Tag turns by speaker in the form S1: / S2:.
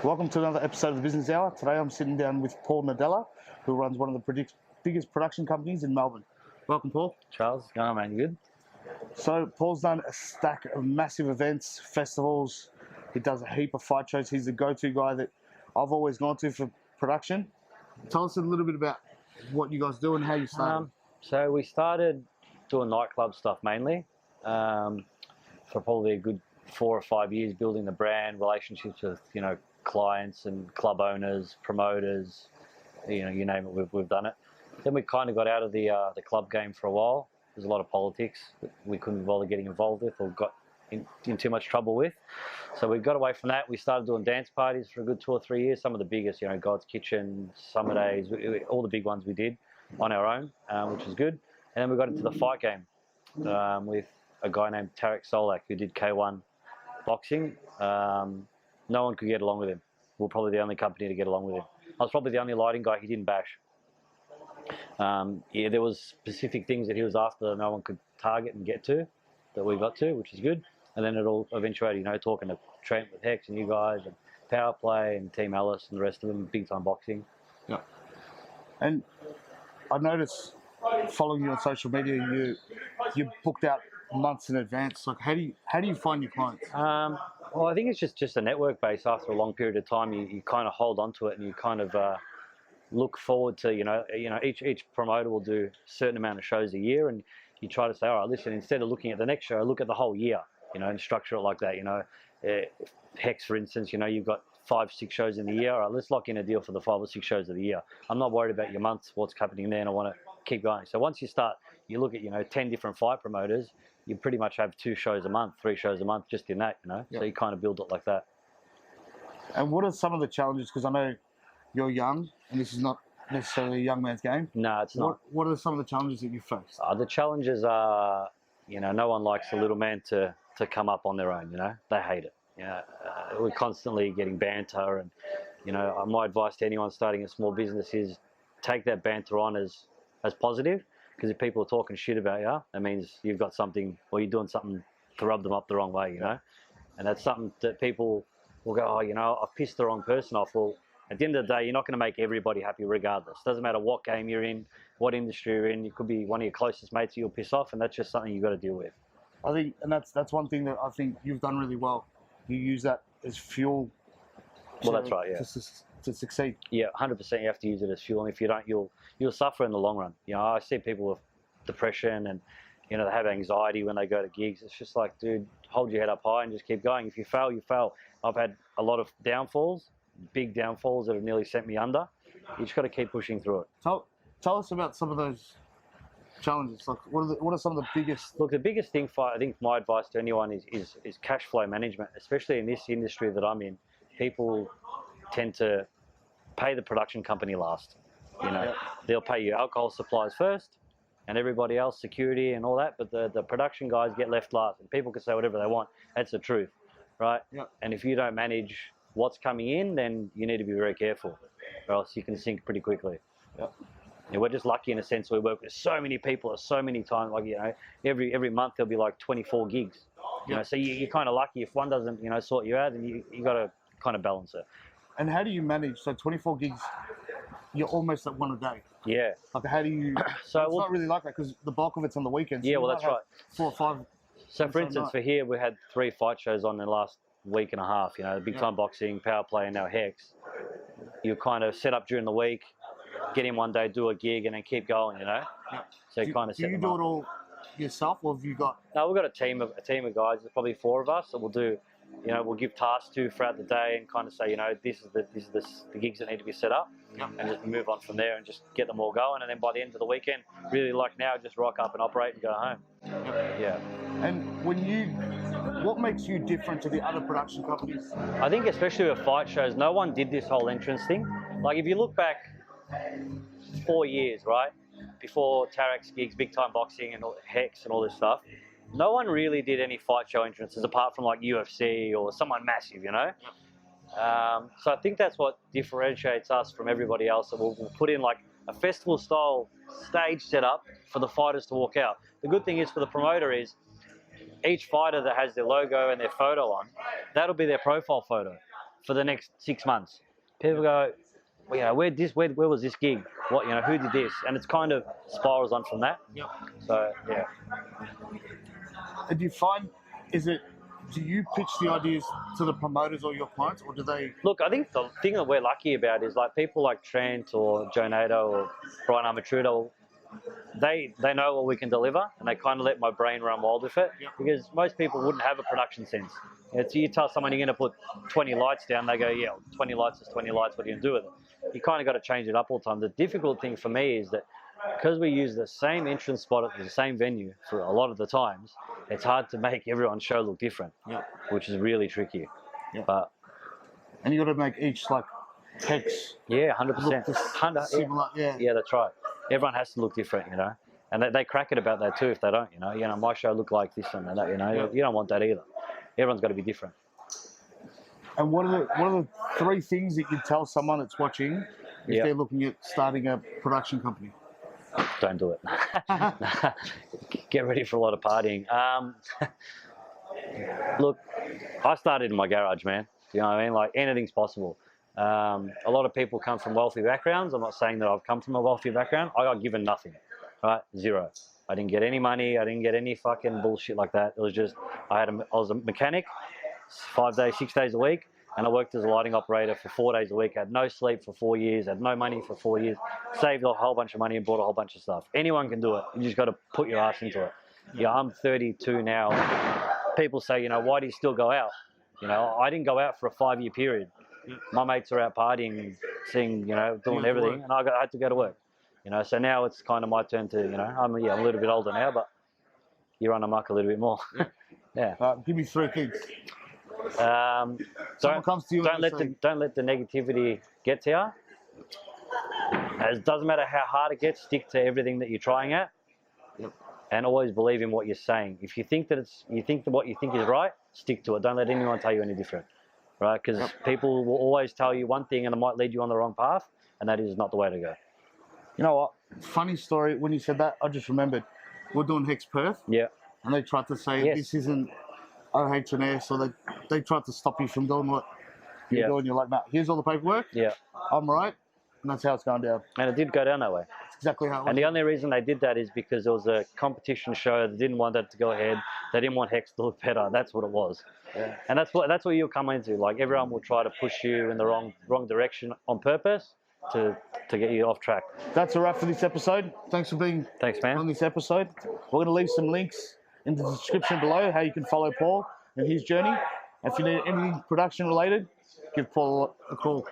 S1: Welcome to another episode of the Business Hour. Today I'm sitting down with Paul Nardella, who runs one of the biggest production companies in Melbourne. Welcome, Paul.
S2: Charles, what's going on, man? You good?
S1: So Paul's done a stack of massive events, festivals. He does a heap of fight shows. He's the go-to guy that I've always gone to for production. Tell us a little bit about what you guys do and how you started.
S2: So we started doing nightclub stuff mainly for probably a good 4 or 5 years, building the brand, relationships with clients and club owners, promoters, you name it, we've done it. Then we kind of got out of the club game for a while. There's a lot of politics that we couldn't bother getting involved with or got in too much trouble with. So we got away from that. We started doing dance parties for a good 2 or 3 years. Some of the biggest, God's Kitchen, Summer Days, all the big ones we did on our own, which was good. And then we got into the fight game with a guy named Tarek Solak who did K1 boxing. No one could get along with him. We're probably the only company to get along with him. I was probably the only lighting guy he didn't bash. There was specific things that he was after that no one could target and get to, that we got to, which is good. And then it all eventuated, talking to Trent with Hex and you guys, and Power Play and Team Alice and the rest of them, big time boxing.
S1: Yeah. And I noticed following you on social media, you booked out months in advance. Like, how do you find your clients?
S2: Well, I think it's just a network base. After a long period of time, you kind of hold on to it, and you kind of look forward to each promoter will do a certain amount of shows a year, and you try to say, all right, listen, instead of looking at the next show, look at the whole year, and structure it like that. Hex, for instance, you've got 5-6 shows in the year. All right, let's lock in a deal for the 5 or 6 shows of the year. I'm not worried about your months, what's happening there, and I want to keep going. So once you start, you look at 10 different fight promoters, you pretty much have 2 shows a month, 3 shows a month just in that,
S1: Yep.
S2: So you kind of build it like that.
S1: And what are some of the challenges? Because I know you're young, and this is not necessarily a young man's game.
S2: No, it's not.
S1: What are some of the challenges that you face?
S2: The challenges are, no one likes a little man to come up on their own, They hate it. We're constantly getting banter, and, my advice to anyone starting a small business is take that banter on as positive, because if people are talking shit about you, that means you've got something, or you're doing something to rub them up the wrong way, And that's something that people will go, oh, I've pissed the wrong person off. Well, at the end of the day, you're not going to make everybody happy regardless. Doesn't matter what game you're in, what industry you're in. You could be one of your closest mates you'll piss off, and that's just something you've got to deal with.
S1: I think, and that's one thing that I think you've done really well. You use that as fuel.
S2: That's right, yeah.
S1: To succeed.
S2: Yeah, 100%. You have to use it as fuel, and if you don't, you'll suffer in the long run. I see people with depression and they have anxiety when they go to gigs. It's just like, dude, hold your head up high and just keep going. If you fail, you fail. I've had a lot of downfalls, big downfalls that have nearly sent me under. You just got to keep pushing through it.
S1: Tell us about some of those challenges. Like, what are some of the biggest?
S2: Look, the biggest thing I think my advice to anyone is cash flow management, especially in this industry that I'm in. People tend to pay the production company last. They'll pay you alcohol supplies first, and everybody else, security and all that, but the production guys get left last, and people can say whatever they want. That's the truth, right?
S1: Yep.
S2: And if you don't manage what's coming in, then you need to be very careful, or else you can sink pretty quickly.
S1: Yep.
S2: We're just lucky in a sense we work with so many people at so many times. Like, every month there'll be like 24 gigs.
S1: Yep.
S2: So you're kind of lucky. If one doesn't, sort you out, then you got to kind of balance it.
S1: And how do you manage? So 24 gigs, you're almost at one a day.
S2: Yeah.
S1: Like, how do you? So it's not really like that, because the bulk of it's on the weekends.
S2: Yeah, well, that's right.
S1: 4 or 5.
S2: So, for instance, for here, we had 3 fight shows on in the last week and a half. Big time boxing, Power Play, and now Hex. You kind of set up during the week, get in one day, do a gig, and then keep going.
S1: Yeah.
S2: So you kind of set them up.
S1: Do you do it all yourself, or have you got?
S2: No, we've got a team of guys. There's probably 4 of us that will do. We'll give tasks to throughout the day and kind of say, this is the gigs that need to be set up, and just move on from there and just get them all going. And then by the end of the weekend, really like now, just rock up and operate and go home. Yeah.
S1: And what makes you different to the other production companies?
S2: I think especially with fight shows, no one did this whole entrance thing. Like, if you look back 4 years, right, before Tarek's gigs, big time boxing and Hex and all this stuff, no one really did any fight show entrances apart from like UFC or someone massive, So I think that's what differentiates us from everybody else. That we'll put in like a festival style stage setup for the fighters to walk out. The good thing is for the promoter is each fighter that has their logo and their photo on, that'll be their profile photo. for the next 6 months. People go, well, you know, where was this gig? What, you know, who did this? And it's kind of spirals on from that.
S1: Yep.
S2: So yeah.
S1: And do you find, do you pitch the ideas to the promoters or your clients, or do they?
S2: Look, I think the thing that we're lucky about is like people like Trent or Joe Nato or Brian Armatrudo, they know what we can deliver, and they kind of let my brain run wild with it.
S1: Yep.
S2: Because most people wouldn't have a production sense. You tell someone you're going to put 20 lights down, they go, yeah, 20 lights is 20 lights, what are you going to do with it? You kind of got to change it up all the time. The difficult thing for me is that because we use the same entrance spot at the same venue for a lot of the times, it's hard to make everyone's show look different, which is really tricky. But
S1: and you got to make each like Hex.
S2: Yeah, 100%.
S1: Similar,
S2: yeah, that's right. Everyone has to look different, you know. And they crack it about that too if they don't, you know. You know, my show look like this and that, you know. You don't want that either. Everyone's got to be different.
S1: And what are the 3 things that you tell someone that's watching if they're looking at starting a production company?
S2: Don't do it. Get ready for a lot of partying. Look, I started in my garage, man. You know what I mean? Like, anything's possible. A lot of people come from wealthy backgrounds. I'm not saying that I've come from a wealthy background. I got given nothing, right? Zero. I didn't get any money. I didn't get any fucking bullshit like that. It was just, I was a mechanic, 5 days, 6 days a week. And I worked as a lighting operator for 4 days a week. Had no sleep for 4 years. Had no money for 4 years. Saved a whole bunch of money and bought a whole bunch of stuff. Anyone can do it. You just got to put your ass into it. Yeah, I'm 32 now. People say, you know, why do you still go out? You know, I didn't go out for a 5-year period. My mates are out partying, singing, you know, doing everything, and I had to go to work. You know, so now it's kind of my turn to, you know, I'm a little bit older now, but you run amok a little bit more.
S1: Give me 3 things.
S2: Don't let the negativity get to you. It doesn't matter how hard it gets. Stick to everything that you're trying at, and always believe in what you're saying. If you think that what you think is right, stick to it. Don't let anyone tell you any different, right? Because people will always tell you one thing, and it might lead you on the wrong path, and that is not the way to go.
S1: You know what? Funny story. When you said that, I just remembered we're doing Hex Perth.
S2: Yeah.
S1: And they tried to say this isn't OH&S, so they tried to stop you from doing what you're doing. You're like, nah, here's all the paperwork.
S2: Yeah.
S1: I'm right. And that's how it's going down.
S2: And it did go down that way.
S1: That's exactly how it was.
S2: And the only reason they did that is because there was a competition show. They didn't want that to go ahead. They didn't want Hex to look better. That's what it was. Yeah. And that's what you'll come into. Like, everyone will try to push you in the wrong direction on purpose to get you off track.
S1: That's a wrap for this episode. Thanks for being on this episode. We're going to leave some links in the description below how you can follow Paul and his journey. If you need anything production related, give Paul a call.